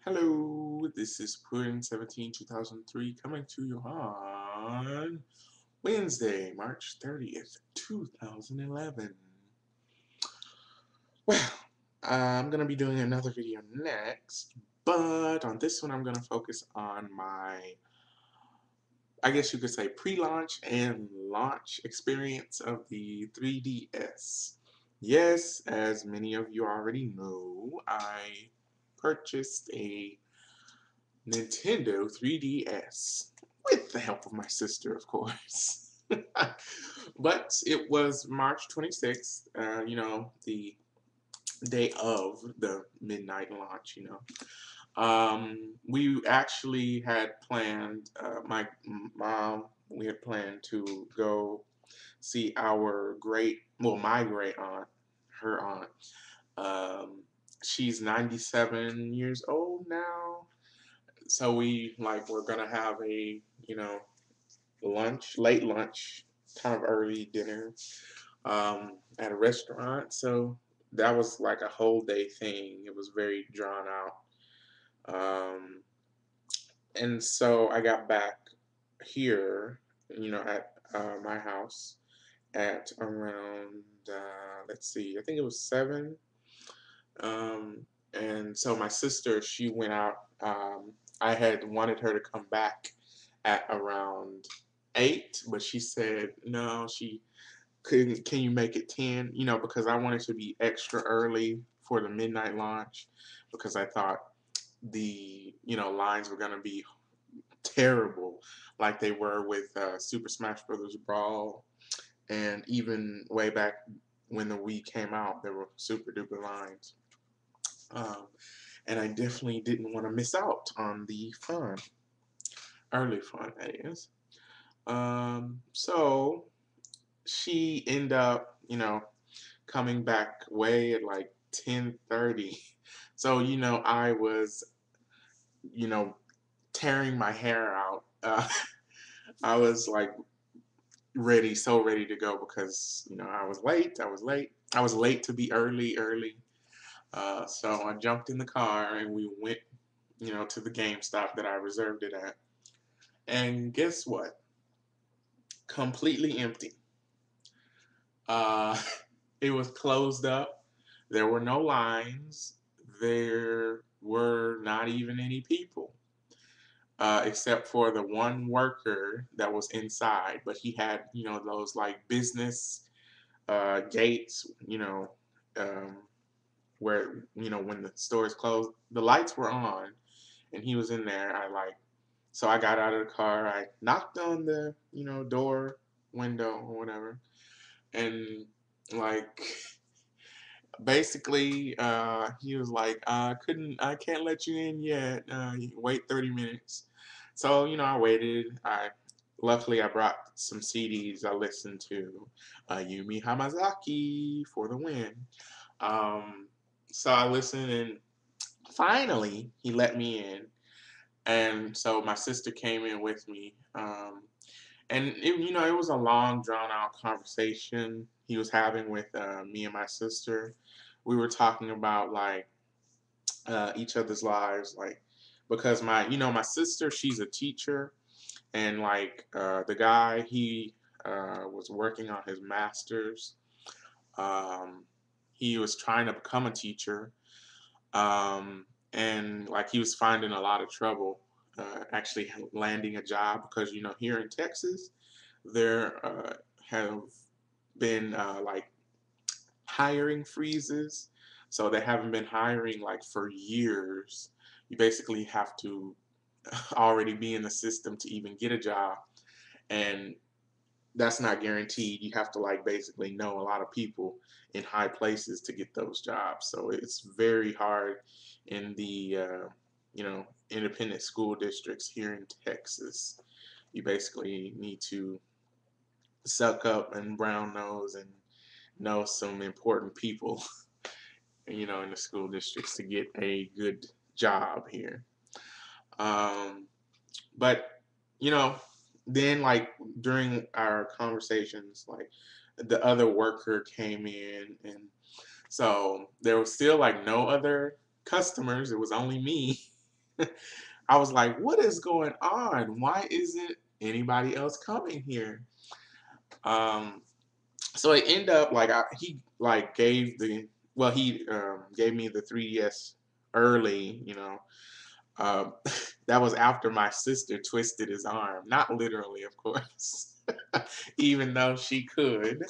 Hello, this is Purin 2003 coming to you on Wednesday, March 30th, 2011. Well, I'm going to be doing another video next, but on this one I'm going to focus on my, I guess you could say, pre-launch and launch experience of the 3DS. Yes, as many of you already know, I purchased a Nintendo 3DS with the help of my sister, of course. But it was March 26th, the day of the midnight launch, We actually had planned, my mom, we had planned to go see my great aunt, her aunt. Um, she's 97 years old now, so we're gonna have a late lunch, kind of early dinner at a restaurant. So that was like a whole day thing. It was very drawn out. Um, and so I got back here, at my house at around let's see, I think it was 7. And so my sister, she went out. I had wanted her to come back at around 8, but she said no. She couldn't. Can you make it 10? Because I wanted to be extra early for the midnight launch because I thought the lines were gonna be terrible, like they were with Super Smash Brothers Brawl, and even way back when the Wii came out, there were super duper lines. Um, and I definitely didn't want to miss out on the fun, early fun, that is. So she ended up, coming back way at like 10:30. So I was, you know, tearing my hair out. I was like ready, so ready to go because I was late. I was late. I was late to be early. So I jumped in the car and we went, to the GameStop that I reserved it at. And guess what? Completely empty. Uh, it was closed up. There were no lines. There were not even any people, except for the one worker that was inside. But he had, those like business gates, um, where, when the store is closed, the lights were on and he was in there. So I got out of the car. I knocked on the, door, window, or whatever, and like basically, he was like, I can't let you in yet. Wait 30 minutes. So I waited. Luckily I brought some CDs. I listened to Yumi Hamazaki for the win. Um, so I listened, and finally he let me in. And so my sister came in with me. And it was a long, drawn out conversation he was having with me and my sister. We were talking about like each other's lives, like because my sister, she's a teacher, and like the guy, he was working on his master's. Um, he was trying to become a teacher, and like he was finding a lot of trouble actually landing a job because here in Texas there have been like hiring freezes, so they haven't been hiring like for years. You basically have to already be in the system to even get a job, and that's not guaranteed. You have to like basically know a lot of people in high places to get those jobs. So it's very hard in the independent school districts here in Texas. You basically need to suck up and brown nose and know some important people, in the school districts to get a good job here. Um, but you know, then like during our conversations, like the other worker came in, and so there was still like no other customers. It was only me. I was like, what is going on? Why isn't anybody else coming here? Um, so it ended up like he like gave the well he gave me the 3DS early, you know. Um, that was after my sister twisted his arm, not literally, of course, even though she could,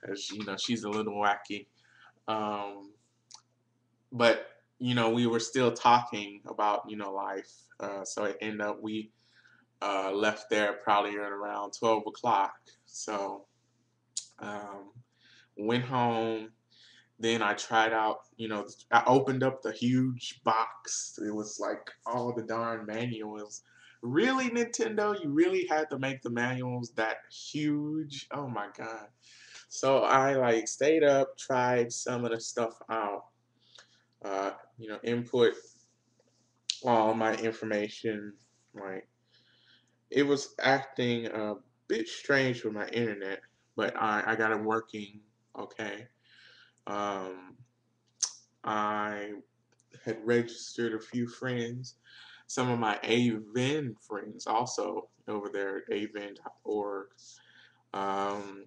because you know she's a little wacky. Um, but you know we were still talking about life, so it ended up we left there probably at around 12 o'clock. So um, went home. Then I tried out, I opened up the huge box. It was like all the darn manuals. Really, Nintendo, you really had to make the manuals that huge? Oh my God. So I like stayed up, tried some of the stuff out, input all my information. Like it was acting a bit strange with my internet, but I got it working okay. Um, I had registered a few friends, some of my AVEN friends also over there at aven.org. Um,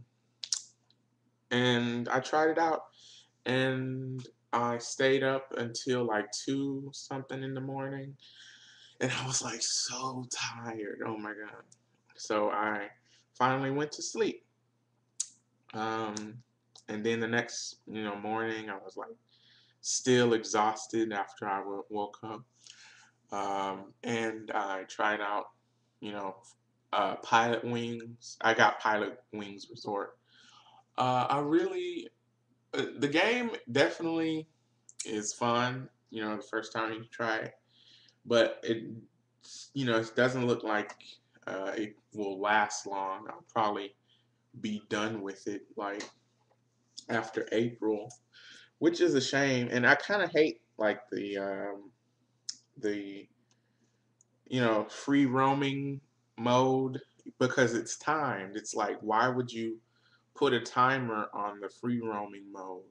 and I tried it out and I stayed up until like 2 something in the morning and I was like so tired. Oh my God. So I finally went to sleep. Um, and then the next, morning I was like still exhausted after I woke up. And I tried out, you know, Pilot Wings. I got Pilot Wings Resort. I really, the game definitely is fun. The first time you try it, but it doesn't look like it will last long. I'll probably be done with it like after April, which is a shame. And I kind of hate like the free roaming mode because it's timed. It's like, why would you put a timer on the free roaming mode?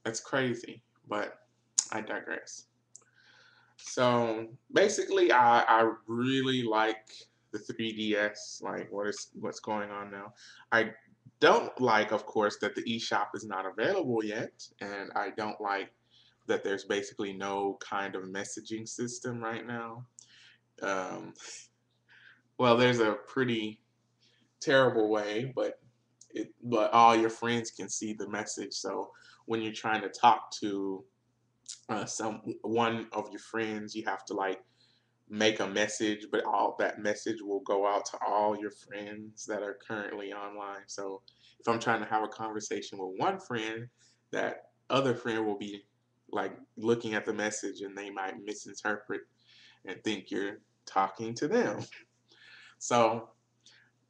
That's crazy, but I digress. So basically, I really like the 3DS, like what's going on now. I don't like, of course, that the eShop is not available yet, and I don't like that there's basically no kind of messaging system right now. Um, well, there's a pretty terrible way, but all your friends can see the message. So when you're trying to talk to some one of your friends, you have to like make a message, but all that message will go out to all your friends that are currently online. So if I'm trying to have a conversation with one friend, that other friend will be like looking at the message and they might misinterpret and think you're talking to them. So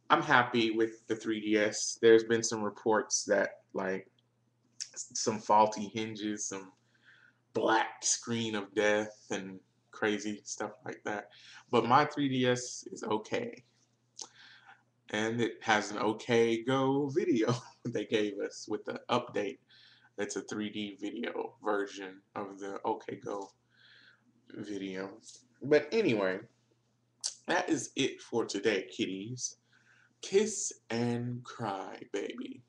I'm happy with the 3DS. There's been some reports that like some faulty hinges, some black screen of death, and crazy stuff like that. But my 3DS is okay, and it has an OK Go video they gave us with the update. It's a 3D video version of the OK Go video. But anyway, that is it for today, kiddies. Kiss and cry, baby.